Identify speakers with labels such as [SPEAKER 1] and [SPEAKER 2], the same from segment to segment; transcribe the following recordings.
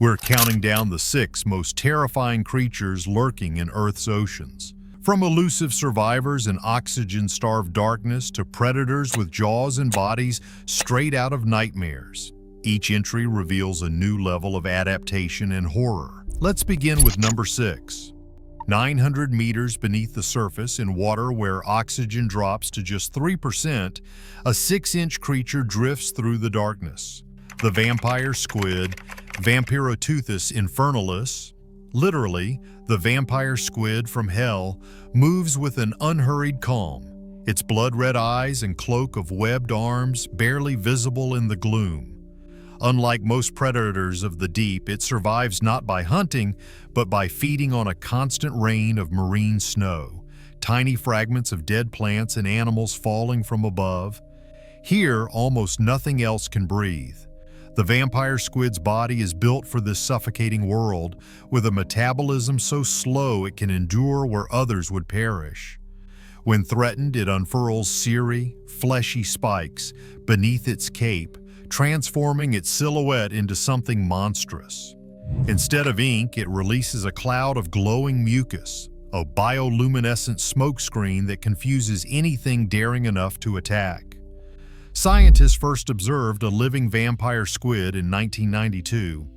[SPEAKER 1] We're counting down the 6 most terrifying creatures lurking in Earth's oceans. From elusive survivors in oxygen-starved darkness to predators with jaws and bodies straight out of nightmares. Each entry reveals a new level of adaptation and horror. Let's begin with number 6. 900 meters beneath the surface in water where oxygen drops to just 3%, a 6-inch creature drifts through the darkness. The vampire squid, Vampiroteuthis infernalis, literally, the vampire squid from hell, moves with an unhurried calm, its blood-red eyes and cloak of webbed arms barely visible in the gloom. Unlike most predators of the deep, it survives not by hunting, but by feeding on a constant rain of marine snow, tiny fragments of dead plants and animals falling from above. Here, almost nothing else can breathe. The vampire squid's body is built for this suffocating world, with a metabolism so slow it can endure where others would perish. When threatened, it unfurls seary, fleshy spikes beneath its cape, transforming its silhouette into something monstrous. Instead of ink, it releases a cloud of glowing mucus, a bioluminescent smokescreen that confuses anything daring enough to attack. Scientists first observed a living vampire squid in 1992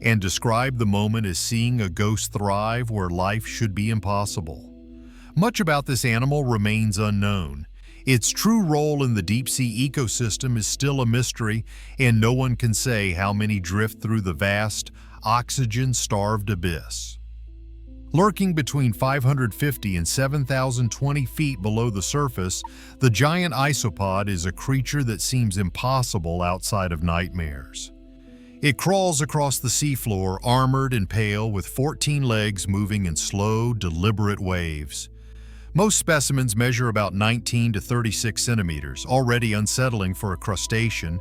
[SPEAKER 1] and described the moment as seeing a ghost thrive where life should be impossible. Much about this animal remains unknown. Its true role in the deep-sea ecosystem is still a mystery, and no one can say how many drift through the vast, oxygen-starved abyss. Lurking between 550 and 7,020 feet below the surface, the giant isopod is a creature that seems impossible outside of nightmares. It crawls across the seafloor, armored and pale, with 14 legs moving in slow, deliberate waves. Most specimens measure about 19 to 36 centimeters, already unsettling for a crustacean,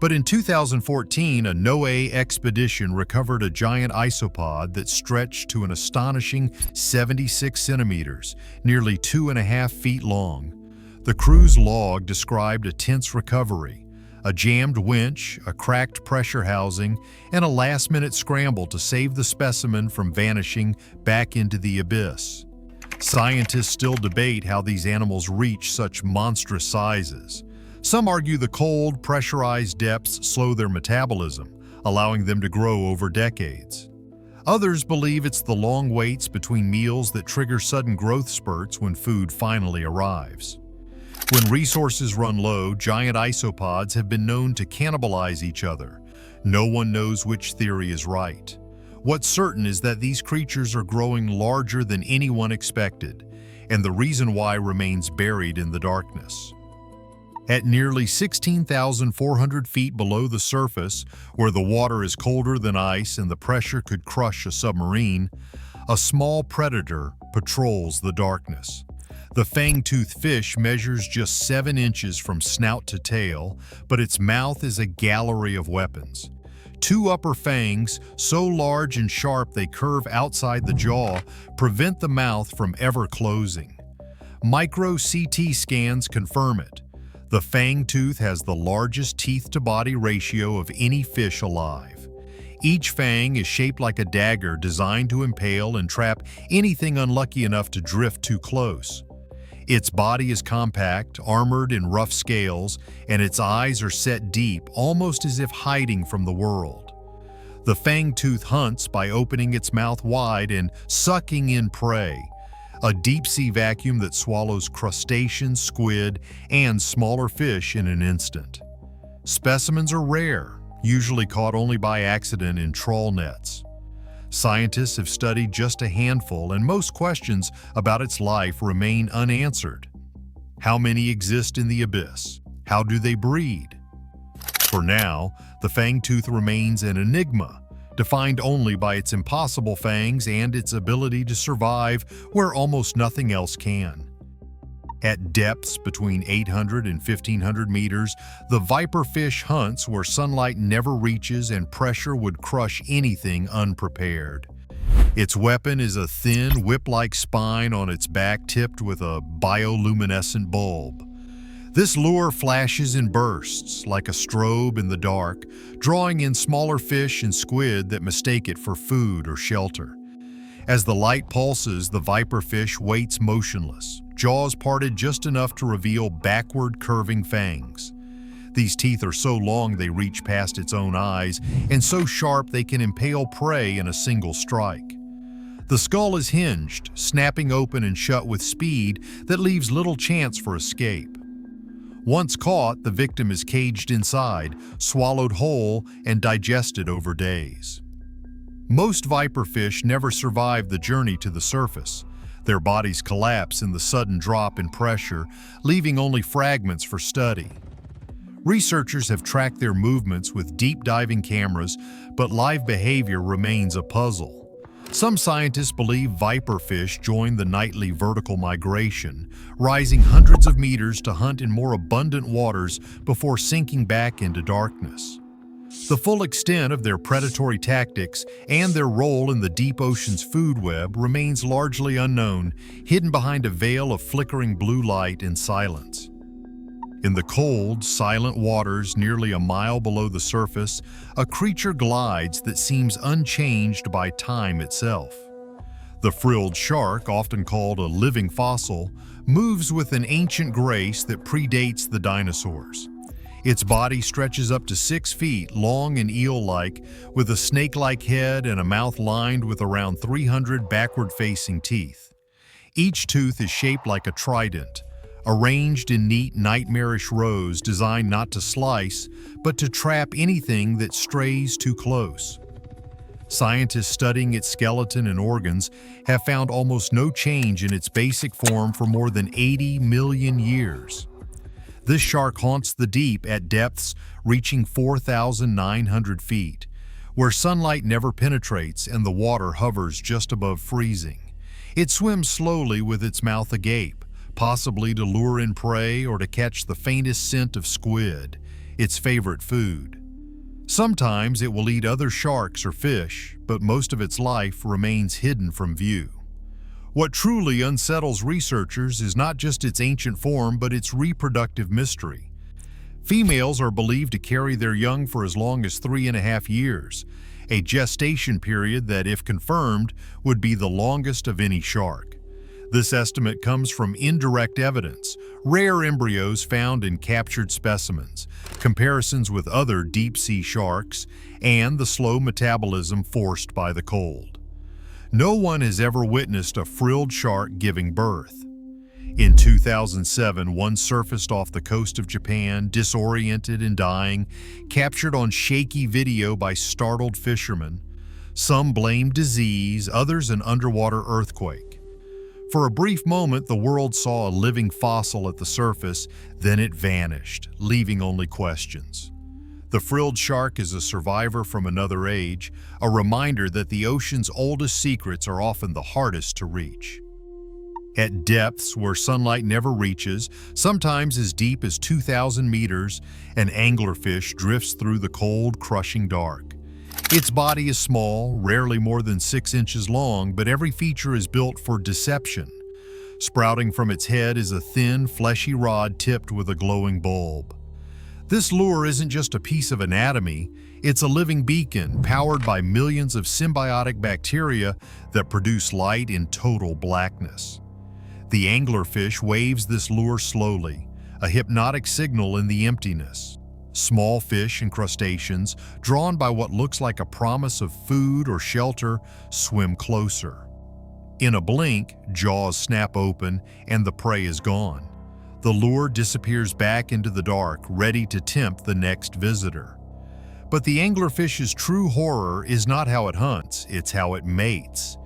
[SPEAKER 1] but in 2014, a NOAA expedition recovered a giant isopod that stretched to an astonishing 76 centimeters, nearly 2.5 feet long. The crew's log described a tense recovery, a jammed winch, a cracked pressure housing, and a last-minute scramble to save the specimen from vanishing back into the abyss. Scientists still debate how these animals reach such monstrous sizes. Some argue the cold, pressurized depths slow their metabolism, allowing them to grow over decades. Others believe it's the long waits between meals that trigger sudden growth spurts when food finally arrives. When resources run low, giant isopods have been known to cannibalize each other. No one knows which theory is right. What's certain is that these creatures are growing larger than anyone expected, and the reason why remains buried in the darkness. At nearly 16,400 feet below the surface, where the water is colder than ice and the pressure could crush a submarine, a small predator patrols the darkness. The fang-toothed fish measures just 7 inches from snout to tail, but its mouth is a gallery of weapons. 2 upper fangs, so large and sharp they curve outside the jaw, prevent the mouth from ever closing. Micro-CT scans confirm it. The fang-tooth has the largest teeth-to-body ratio of any fish alive. Each fang is shaped like a dagger designed to impale and trap anything unlucky enough to drift too close. Its body is compact, armored in rough scales, and its eyes are set deep, almost as if hiding from the world. The fang-tooth hunts by opening its mouth wide and sucking in prey, a deep-sea vacuum that swallows crustaceans, squid, and smaller fish in an instant. Specimens are rare, usually caught only by accident in trawl nets. Scientists have studied just a handful, and most questions about its life remain unanswered. How many exist in the abyss? How do they breed? For now, the fang-tooth remains an enigma, defined only by its impossible fangs and its ability to survive where almost nothing else can. At depths between 800 and 1,500 meters, the viperfish hunts where sunlight never reaches and pressure would crush anything unprepared. Its weapon is a thin, whip-like spine on its back tipped with a bioluminescent bulb. This lure flashes in bursts, like a strobe in the dark, drawing in smaller fish and squid that mistake it for food or shelter. As the light pulses, the viperfish waits motionless, jaws parted just enough to reveal backward curving fangs. These teeth are so long they reach past its own eyes, and so sharp they can impale prey in a single strike. The skull is hinged, snapping open and shut with speed that leaves little chance for escape. Once caught, the victim is caged inside, swallowed whole, and digested over days. Most viperfish never survive the journey to the surface. Their bodies collapse in the sudden drop in pressure, leaving only fragments for study. Researchers have tracked their movements with deep-diving cameras, but live behavior remains a puzzle. Some scientists believe viperfish join the nightly vertical migration, rising hundreds of meters to hunt in more abundant waters before sinking back into darkness. The full extent of their predatory tactics and their role in the deep ocean's food web remains largely unknown, hidden behind a veil of flickering blue light and silence. In the cold, silent waters nearly a mile below the surface, a creature glides that seems unchanged by time itself. The frilled shark, often called a living fossil, moves with an ancient grace that predates the dinosaurs. Its body stretches up to 6 feet, long and eel-like, with a snake-like head and a mouth lined with around 300 backward-facing teeth. Each tooth is shaped like a trident, arranged in neat, nightmarish rows designed not to slice, but to trap anything that strays too close. Scientists studying its skeleton and organs have found almost no change in its basic form for more than 80 million years. This shark haunts the deep at depths reaching 4,900 feet, where sunlight never penetrates and the water hovers just above freezing. It swims slowly with its mouth agape, possibly to lure in prey or to catch the faintest scent of squid, its favorite food. Sometimes it will eat other sharks or fish, but most of its life remains hidden from view. What truly unsettles researchers is not just its ancient form, but its reproductive mystery. Females are believed to carry their young for as long as 3.5 years, a gestation period that, if confirmed, would be the longest of any shark. This estimate comes from indirect evidence, rare embryos found in captured specimens, comparisons with other deep-sea sharks, and the slow metabolism forced by the cold. No one has ever witnessed a frilled shark giving birth. In 2007, one surfaced off the coast of Japan, disoriented and dying, captured on shaky video by startled fishermen. Some blamed disease, others an underwater earthquake. For a brief moment, the world saw a living fossil at the surface, then it vanished, leaving only questions. The frilled shark is a survivor from another age, a reminder that the ocean's oldest secrets are often the hardest to reach. At depths where sunlight never reaches, sometimes as deep as 2,000 meters, an anglerfish drifts through the cold, crushing dark. Its body is small, rarely more than 6 inches long, but every feature is built for deception. Sprouting from its head is a thin, fleshy rod tipped with a glowing bulb. This lure isn't just a piece of anatomy, it's a living beacon powered by millions of symbiotic bacteria that produce light in total blackness. The anglerfish waves this lure slowly, a hypnotic signal in the emptiness. Small fish and crustaceans, drawn by what looks like a promise of food or shelter, swim closer. In a blink, jaws snap open and the prey is gone. The lure disappears back into the dark, ready to tempt the next visitor. But the anglerfish's true horror is not how it hunts, it's how it mates.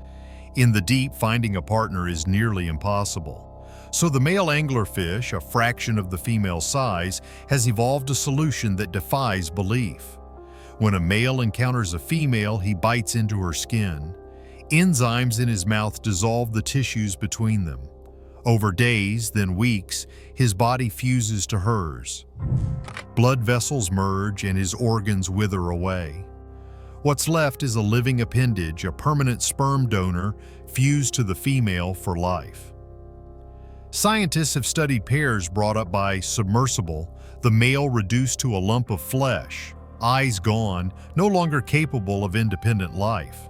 [SPEAKER 1] In the deep, finding a partner is nearly impossible. So the male anglerfish, a fraction of the female size, has evolved a solution that defies belief. When a male encounters a female, he bites into her skin. Enzymes in his mouth dissolve the tissues between them. Over days, then weeks, his body fuses to hers. Blood vessels merge and his organs wither away. What's left is a living appendage, a permanent sperm donor fused to the female for life. Scientists have studied pairs brought up by submersible, the male reduced to a lump of flesh, eyes gone, no longer capable of independent life.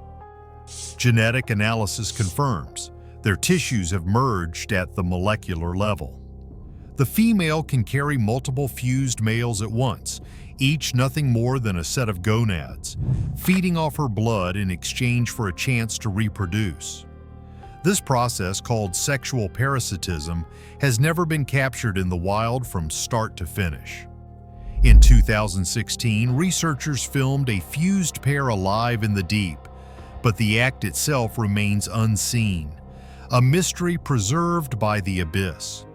[SPEAKER 1] Genetic analysis confirms their tissues have merged at the molecular level. The female can carry multiple fused males at once, each nothing more than a set of gonads, feeding off her blood in exchange for a chance to reproduce. This process, called sexual parasitism, has never been captured in the wild from start to finish. In 2016, researchers filmed a fused pair alive in the deep, but the act itself remains unseen, a mystery preserved by the abyss.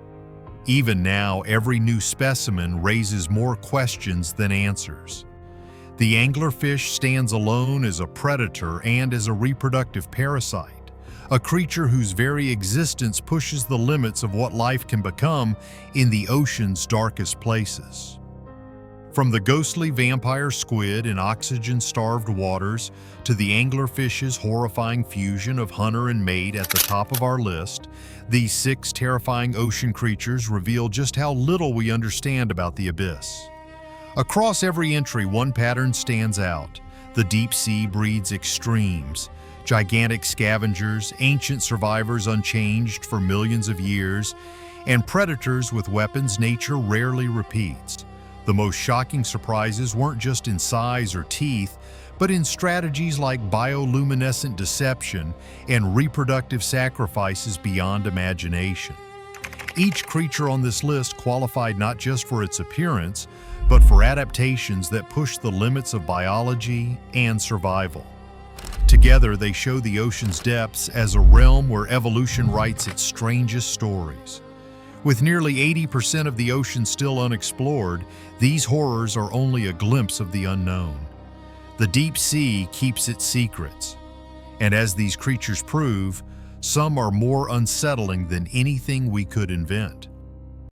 [SPEAKER 1] Even now, every new specimen raises more questions than answers. The anglerfish stands alone as a predator and as a reproductive parasite, a creature whose very existence pushes the limits of what life can become in the ocean's darkest places. From the ghostly vampire squid in oxygen-starved waters to the anglerfish's horrifying fusion of hunter and mate at the top of our list, these 6 terrifying ocean creatures reveal just how little we understand about the abyss. Across every entry, one pattern stands out. The deep sea breeds extremes, gigantic scavengers, ancient survivors unchanged for millions of years, and predators with weapons nature rarely repeats. The most shocking surprises weren't just in size or teeth, but in strategies like bioluminescent deception and reproductive sacrifices beyond imagination. Each creature on this list qualified not just for its appearance, but for adaptations that push the limits of biology and survival. Together, they show the ocean's depths as a realm where evolution writes its strangest stories. With nearly 80% of the ocean still unexplored, these horrors are only a glimpse of the unknown. The deep sea keeps its secrets, and as these creatures prove, some are more unsettling than anything we could invent.